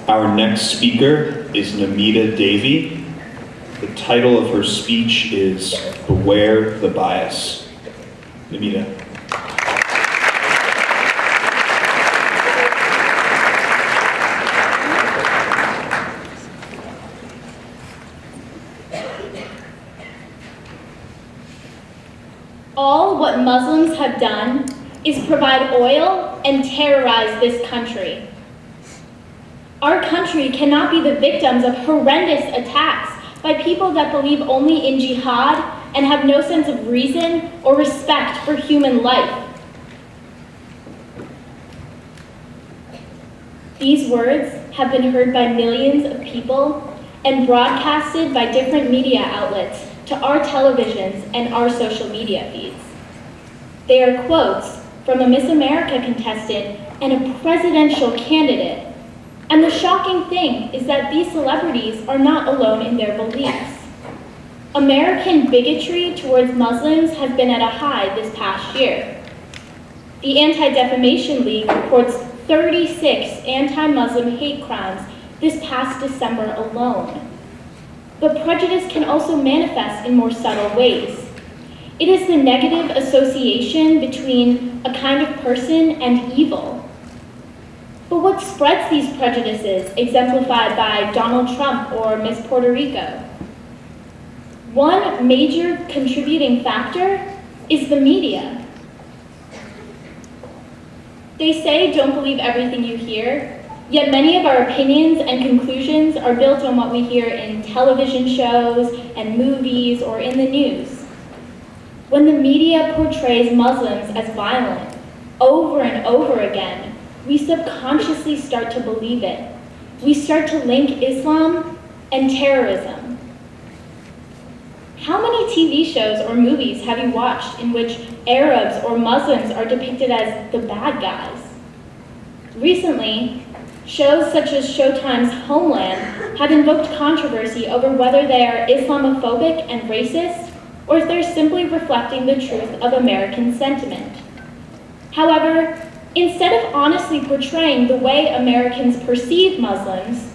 Our next speaker is Namita Davey. The title of her speech is Beware the Bias. Namita. All what Muslims have done is provide oil and terrorize this country. Our country cannot be the victims of horrendous attacks by people that believe only in jihad and have no sense of reason or respect for human life. These words have been heard by millions of people and broadcasted by different media outlets to our televisions and our social media feeds. They are quotes from a Miss America contestant and a presidential candidate. And the shocking thing is that these celebrities are not alone in their beliefs. American bigotry towards Muslims has been at a high this past year. The Anti-Defamation League reports 36 anti-Muslim hate crimes this past December alone. But prejudice can also manifest in more subtle ways. It is the negative association between a kind of person and evil. But what spreads these prejudices, exemplified by Donald Trump or Miss Puerto Rico? One major contributing factor is the media. They say don't believe everything you hear, yet many of our opinions and conclusions are built on what we hear in television shows and movies or in the news. When the media portrays Muslims as violent over and over again, we subconsciously start to believe it. We start to link Islam and terrorism. How many TV shows or movies have you watched in which Arabs or Muslims are depicted as the bad guys? Recently, shows such as Showtime's Homeland have invoked controversy over whether they are Islamophobic and racist, or if they're simply reflecting the truth of American sentiment. However, instead of honestly portraying the way Americans perceive Muslims,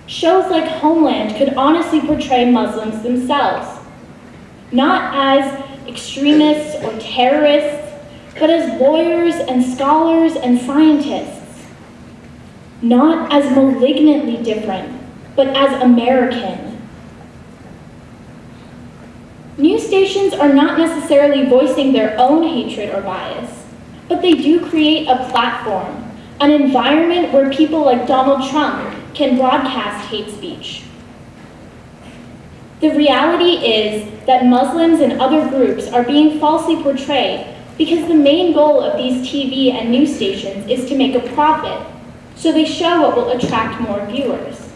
shows like Homeland could honestly portray Muslims themselves, not as extremists or terrorists, but as lawyers and scholars and scientists, not as malignantly different, but as American. News stations are not necessarily voicing their own hatred or bias, but they do create a platform, an environment where people like Donald Trump can broadcast hate speech. The reality is that Muslims and other groups are being falsely portrayed because the main goal of these TV and news stations is to make a profit, so they show what will attract more viewers.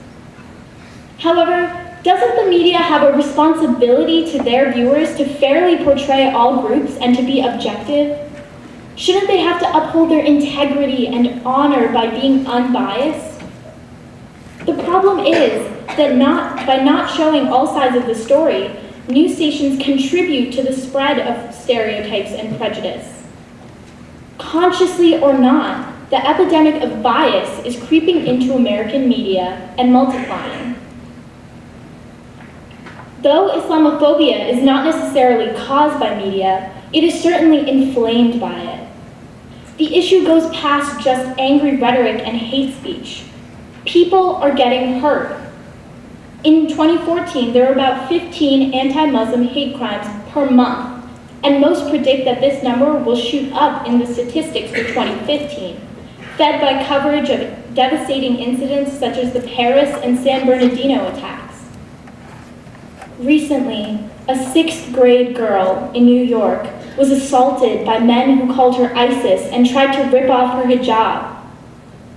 However, doesn't the media have a responsibility to their viewers to fairly portray all groups and to be objective? Shouldn't they have to uphold their integrity and honor by being unbiased? The problem is that by not showing all sides of the story, news stations contribute to the spread of stereotypes and prejudice. Consciously or not, the epidemic of bias is creeping into American media and multiplying. Though Islamophobia is not necessarily caused by media, it is certainly inflamed by it. The issue goes past just angry rhetoric and hate speech. People are getting hurt. In 2014, there were about 15 anti-Muslim hate crimes per month, and most predict that this number will shoot up in the statistics for 2015, fed by coverage of devastating incidents such as the Paris and San Bernardino attacks. Recently, a 6th grade girl in New York was assaulted by men who called her ISIS and tried to rip off her hijab.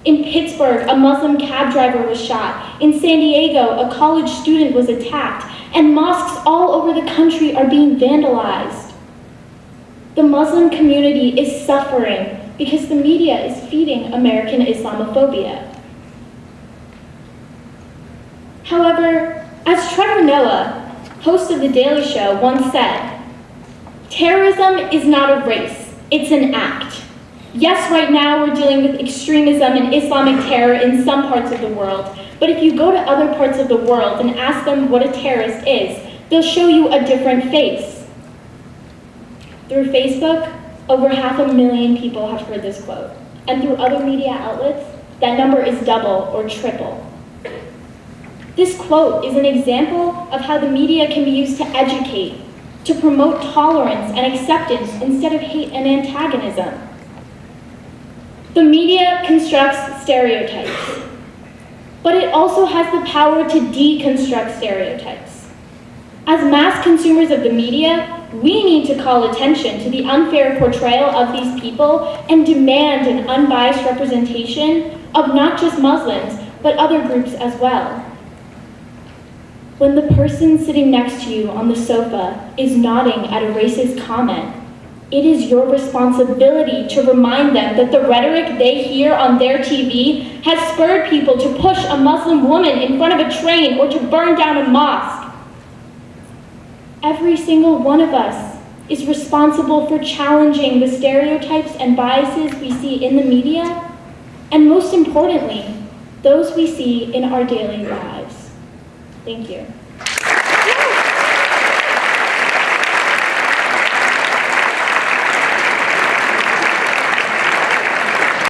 In Pittsburgh, a Muslim cab driver was shot. In San Diego, a college student was attacked, and mosques all over the country are being vandalized. The Muslim community is suffering because the media is feeding American Islamophobia. However, as Trevor Noah, host of The Daily Show, once said, "Terrorism is not a race, it's an act." Yes, right now we're dealing with extremism and Islamic terror in some parts of the world, but if you go to other parts of the world and ask them what a terrorist is, they'll show you a different face. Through Facebook, over 500,000 people have heard this quote, and through other media outlets, that number is double or triple. This quote is an example of how the media can be used to educate, to promote tolerance and acceptance instead of hate and antagonism. The media constructs stereotypes, but it also has the power to deconstruct stereotypes. As mass consumers of the media, we need to call attention to the unfair portrayal of these people and demand an unbiased representation of not just Muslims, but other groups as well. When the person sitting next to you on the sofa is nodding at a racist comment, it is your responsibility to remind them that the rhetoric they hear on their TV has spurred people to push a Muslim woman in front of a train or to burn down a mosque. Every single one of us is responsible for challenging the stereotypes and biases we see in the media, and most importantly, those we see in our daily lives. Thank you.